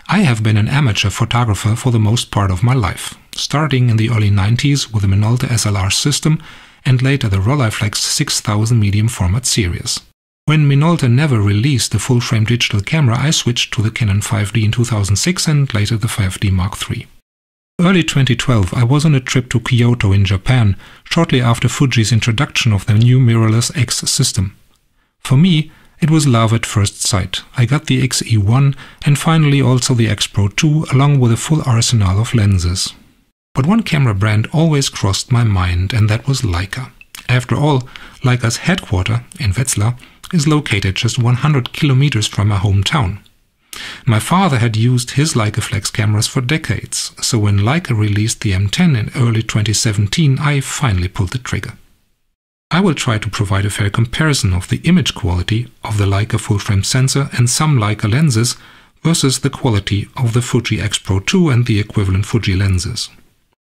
I have been an amateur photographer for the most part of my life, starting in the early 90s with the Minolta SLR system and later the Rolleiflex 6000 medium format series. When Minolta never released the full-frame digital camera, I switched to the Canon 5D in 2006 and later the 5D Mark III. Early 2012 I was on a trip to Kyoto in Japan, shortly after Fuji's introduction of the new mirrorless X system. For me, it was love at first sight. I got the XE1 and finally also the X Pro 2 along with a full arsenal of lenses. But one camera brand always crossed my mind, and that was Leica. After all, Leica's headquarters in Wetzlar is located just 100 kilometers from my hometown. My father had used his Leica Flex cameras for decades, so when Leica released the M10 in early 2017, I finally pulled the trigger. I will try to provide a fair comparison of the image quality of the Leica full-frame sensor and some Leica lenses versus the quality of the Fuji X Pro 2 and the equivalent Fuji lenses.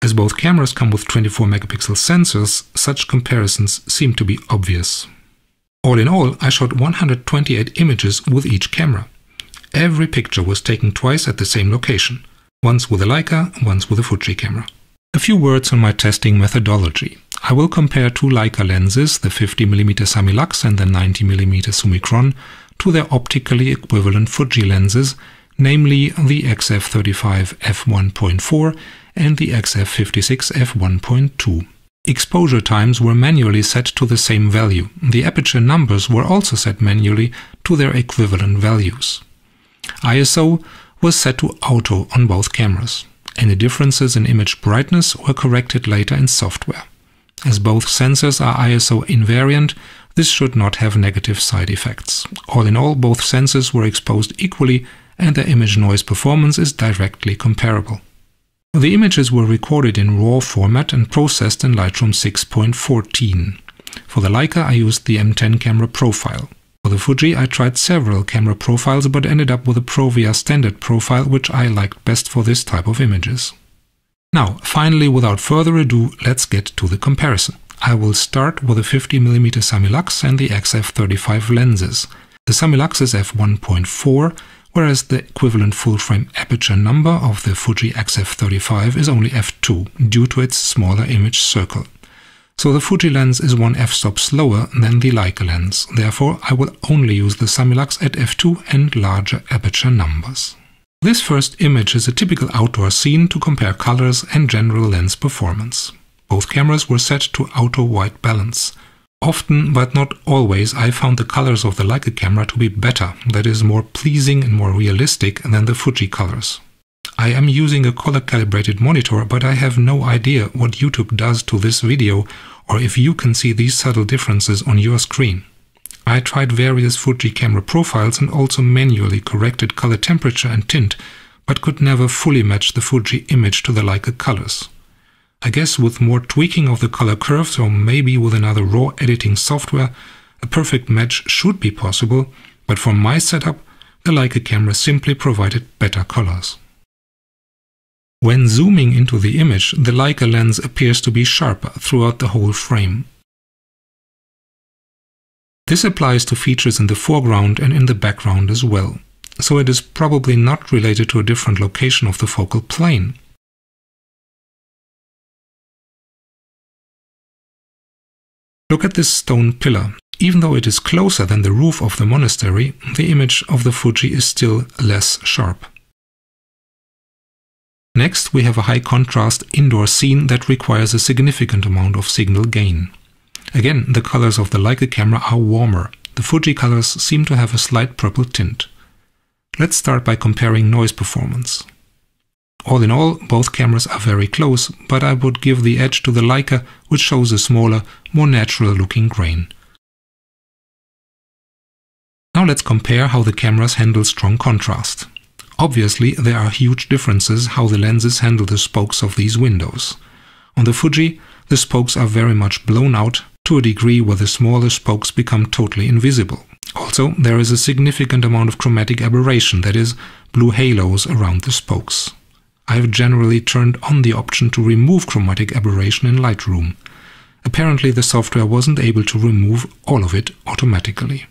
As both cameras come with 24 megapixel sensors, such comparisons seem to be obvious. All in all, I shot 128 images with each camera. Every picture was taken twice at the same location, once with a Leica, once with a Fuji camera. A few words on my testing methodology. I will compare two Leica lenses, the 50mm Samilux and the 90mm Summicron, to their optically equivalent Fuji lenses, namely the XF35 f1.4 and the XF56 f1.2. Exposure times were manually set to the same value. The aperture numbers were also set manually to their equivalent values. ISO was set to auto on both cameras. Any differences in image brightness were corrected later in software. As both sensors are ISO invariant, this should not have negative side effects. All in all, both sensors were exposed equally and their image noise performance is directly comparable. The images were recorded in RAW format and processed in Lightroom 6.14. For the Leica I used the M10 camera profile. For the Fuji I tried several camera profiles but ended up with a Provia standard profile which I liked best for this type of images. Now, finally, without further ado, let's get to the comparison. I will start with the 50mm Samilux and the XF35 lenses. The Samilux is f1.4, whereas the equivalent full-frame aperture number of the Fuji XF35 is only f2 due to its smaller image circle. So the Fuji lens is one f-stop slower than the Leica lens. Therefore, I will only use the Samilux at f2 and larger aperture numbers. This first image is a typical outdoor scene to compare colors and general lens performance. Both cameras were set to auto white balance. Often, but not always, I found the colors of the Leica camera to be better, that is, more pleasing and more realistic than the Fuji colors. I am using a color-calibrated monitor, but I have no idea what YouTube does to this video or if you can see these subtle differences on your screen. I tried various Fuji camera profiles and also manually corrected color temperature and tint, but could never fully match the Fuji image to the Leica colors. I guess with more tweaking of the color curves or maybe with another RAW editing software, a perfect match should be possible, but for my setup, the Leica camera simply provided better colors. When zooming into the image, the Leica lens appears to be sharper throughout the whole frame. This applies to features in the foreground and in the background as well, so it is probably not related to a different location of the focal plane. Look at this stone pillar. Even though it is closer than the roof of the monastery, the image of the Fuji is still less sharp. Next, we have a high-contrast indoor scene that requires a significant amount of signal gain. Again, the colors of the Leica camera are warmer. The Fuji colors seem to have a slight purple tint. Let's start by comparing noise performance. All in all, both cameras are very close, but I would give the edge to the Leica, which shows a smaller, more natural-looking grain. Now let's compare how the cameras handle strong contrast. Obviously, there are huge differences how the lenses handle the spokes of these windows. On the Fuji, the spokes are very much blown out to a degree where the smaller spokes become totally invisible. Also, there is a significant amount of chromatic aberration, that is, blue halos around the spokes. I have generally turned on the option to remove chromatic aberration in Lightroom. Apparently, the software wasn't able to remove all of it automatically.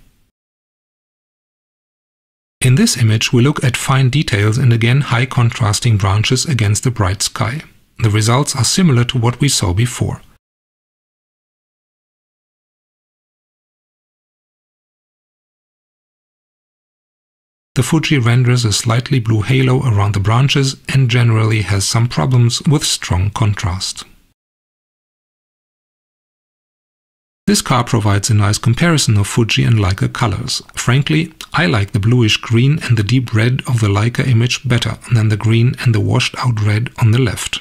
In In this image we look at fine details and again high contrasting branches against a bright sky. The results are similar to what we saw before. The Fuji renders a slightly blue halo around the branches and generally has some problems with strong contrast. This car provides a nice comparison of Fuji and Leica colors. Frankly, I like the bluish green and the deep red of the Leica image better than the green and the washed out red on the left.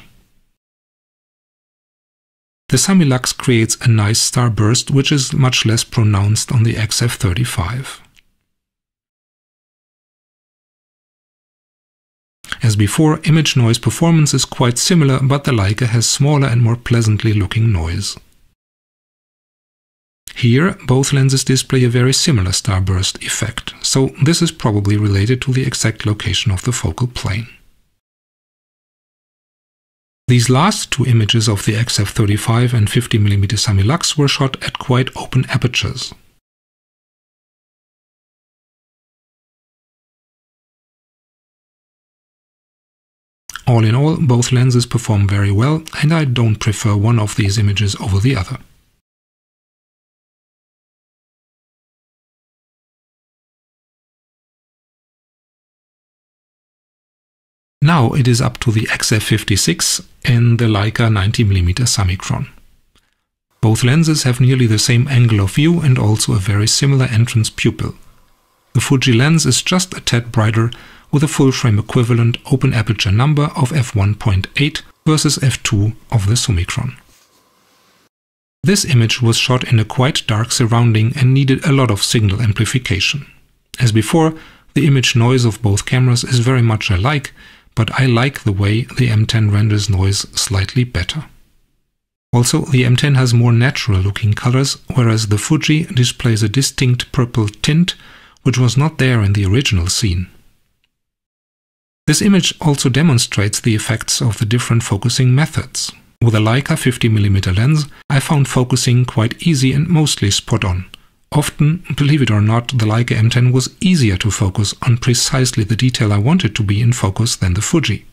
The Samilux creates a nice starburst which is much less pronounced on the XF35. As before, image noise performance is quite similar, but the Leica has smaller and more pleasantly looking noise. Here, both lenses display a very similar starburst effect, so this is probably related to the exact location of the focal plane. These last two images of the XF35 and 50mm Samilux were shot at quite open apertures. All in all, both lenses perform very well, and I don't prefer one of these images over the other. Now it is up to the XF56 and the Leica 90mm Samicron. Both lenses have nearly the same angle of view and also a very similar entrance pupil. The Fuji lens is just a tad brighter, with a full-frame equivalent open aperture number of f1.8 versus f2 of the Summicron. This image was shot in a quite dark surrounding and needed a lot of signal amplification. As before, the image noise of both cameras is very much alike, but I like the way the M10 renders noise slightly better. Also, the M10 has more natural-looking colors, whereas the Fuji displays a distinct purple tint, which was not there in the original scene. This image also demonstrates the effects of the different focusing methods. With a Leica 50mm lens, I found focusing quite easy and mostly spot on. Often, believe it or not, the Leica M10 was easier to focus on precisely the detail I wanted to be in focus than the Fuji.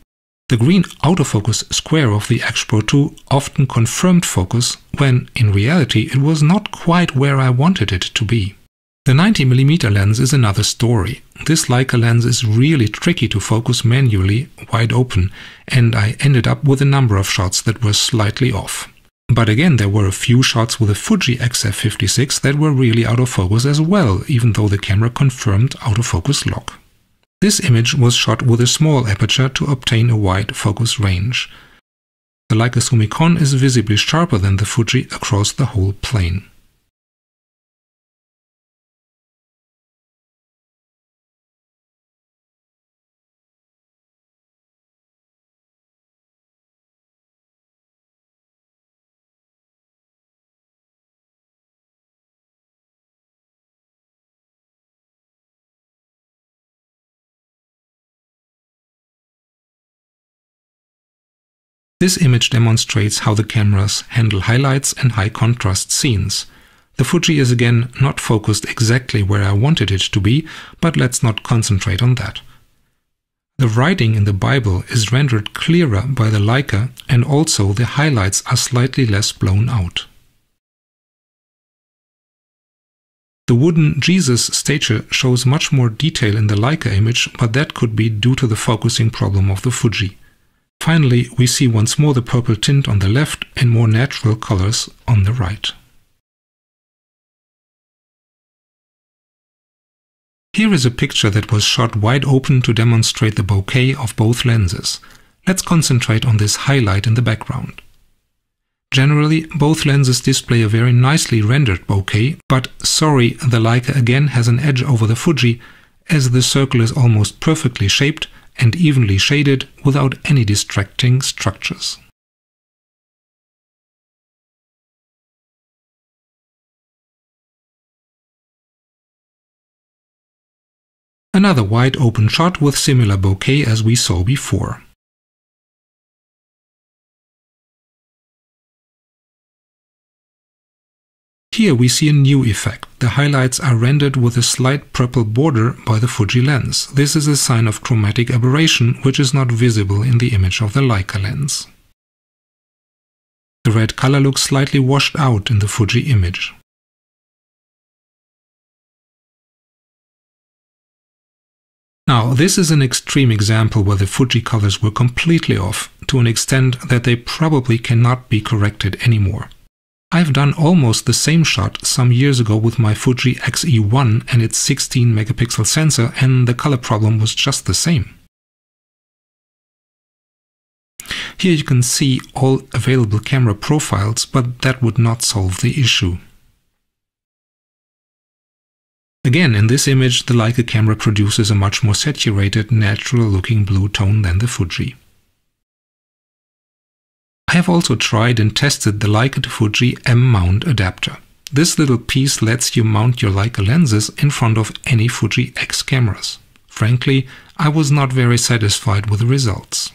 The green autofocus square of the X Pro 2 often confirmed focus when, in reality, it was not quite where I wanted it to be. The 90mm lens is another story. This Leica lens is really tricky to focus manually, wide open, and I ended up with a number of shots that were slightly off. But again, there were a few shots with a Fuji XF56 that were really out of focus as well, even though the camera confirmed autofocus lock. This image was shot with a small aperture to obtain a wide focus range. The Leica Summicron is visibly sharper than the Fuji across the whole plane. This image demonstrates how the cameras handle highlights and high contrast scenes. The Fuji is again not focused exactly where I wanted it to be, but let's not concentrate on that. The writing in the Bible is rendered clearer by the Leica, and also the highlights are slightly less blown out. The wooden Jesus statue shows much more detail in the Leica image, but that could be due to the focusing problem of the Fuji. Finally, we see once more the purple tint on the left and more natural colors on the right. Here is a picture that was shot wide open to demonstrate the bokeh of both lenses. Let's concentrate on this highlight in the background. Generally, both lenses display a very nicely rendered bokeh, but sorry, the Leica again has an edge over the Fuji, as the circle is almost perfectly shaped and evenly shaded without any distracting structures. Another wide open shot with similar bokeh as we saw before. Here we see a new effect. The highlights are rendered with a slight purple border by the Fuji lens. This is a sign of chromatic aberration, which is not visible in the image of the Leica lens. The red color looks slightly washed out in the Fuji image. Now, this is an extreme example where the Fuji colors were completely off, to an extent that they probably cannot be corrected anymore. I've done almost the same shot some years ago with my Fuji X-E1 and its 16 megapixel sensor, and the color problem was just the same. Here you can see all available camera profiles, but that would not solve the issue. Again, in this image, the Leica camera produces a much more saturated, natural-looking blue tone than the Fuji. I have also tried and tested the Leica to Fuji M-mount adapter. This little piece lets you mount your Leica lenses in front of any Fuji X cameras. Frankly, I was not very satisfied with the results.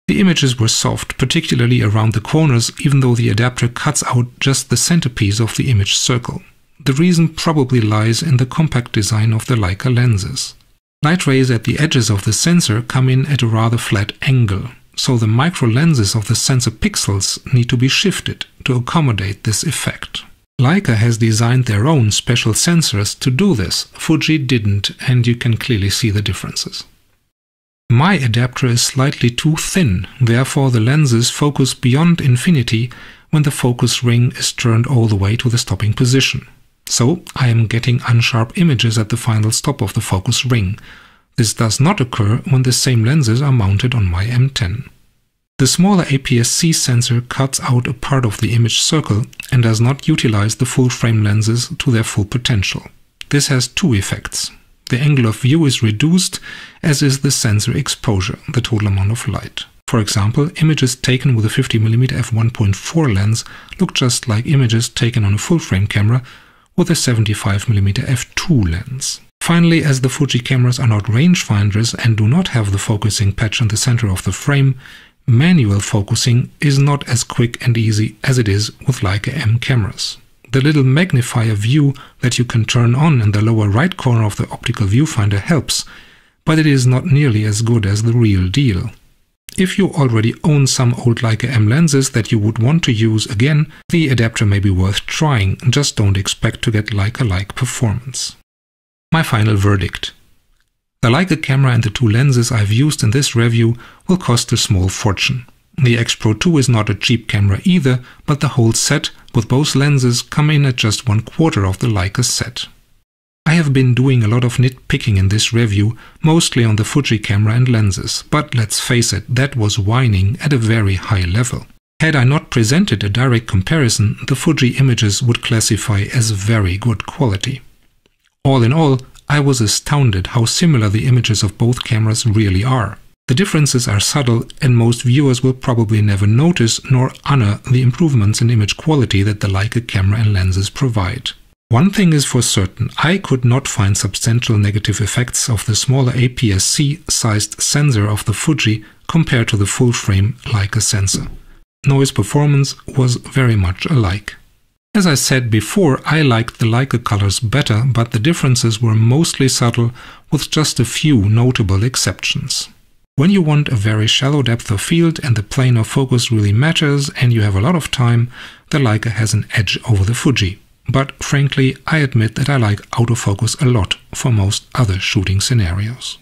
The images were soft, particularly around the corners, even though the adapter cuts out just the centerpiece of the image circle. The reason probably lies in the compact design of the Leica lenses. Light rays at the edges of the sensor come in at a rather flat angle, so the micro lenses of the sensor pixels need to be shifted to accommodate this effect. Leica has designed their own special sensors to do this. Fuji didn't, and you can clearly see the differences. My adapter is slightly too thin, therefore the lenses focus beyond infinity when the focus ring is turned all the way to the stopping position. So I am getting unsharp images at the final stop of the focus ring. This does not occur when the same lenses are mounted on my M10. The smaller APS-C sensor cuts out a part of the image circle and does not utilize the full-frame lenses to their full potential. This has two effects. The angle of view is reduced, as is the sensor exposure, the total amount of light. For example, images taken with a 50mm f1.4 lens look just like images taken on a full-frame camera with a 75mm f2 lens. Finally, as the Fuji cameras are not rangefinders and do not have the focusing patch in the center of the frame, manual focusing is not as quick and easy as it is with Leica M cameras. The little magnifier view that you can turn on in the lower right corner of the optical viewfinder helps, but it is not nearly as good as the real deal. If you already own some old Leica M lenses that you would want to use again, the adapter may be worth trying, just don't expect to get Leica-like performance. My final verdict. The Leica camera and the two lenses I've used in this review will cost a small fortune. The X Pro 2 is not a cheap camera either, but the whole set with both lenses come in at just 1/4 of the Leica set. I have been doing a lot of nitpicking in this review, mostly on the Fuji camera and lenses, but let's face it, that was whining at a very high level. Had I not presented a direct comparison, the Fuji images would classify as very good quality. All in all, I was astounded how similar the images of both cameras really are. The differences are subtle, and most viewers will probably never notice nor honor the improvements in image quality that the Leica camera and lenses provide. One thing is for certain, I could not find substantial negative effects of the smaller APS-C sized sensor of the Fuji compared to the full-frame Leica sensor. Noise performance was very much alike. As I said before, I liked the Leica colors better, but the differences were mostly subtle, with just a few notable exceptions. When you want a very shallow depth of field and the plane of focus really matters and you have a lot of time, the Leica has an edge over the Fuji. But frankly, I admit that I like autofocus a lot for most other shooting scenarios.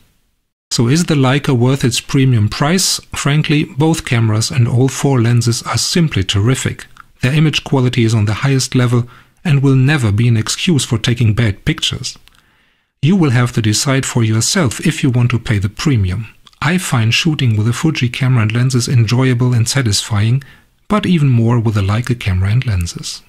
So is the Leica worth its premium price? Frankly, both cameras and all four lenses are simply terrific. Their image quality is on the highest level and will never be an excuse for taking bad pictures. You will have to decide for yourself if you want to pay the premium. I find shooting with a Fuji camera and lenses enjoyable and satisfying, but even more with a Leica camera and lenses.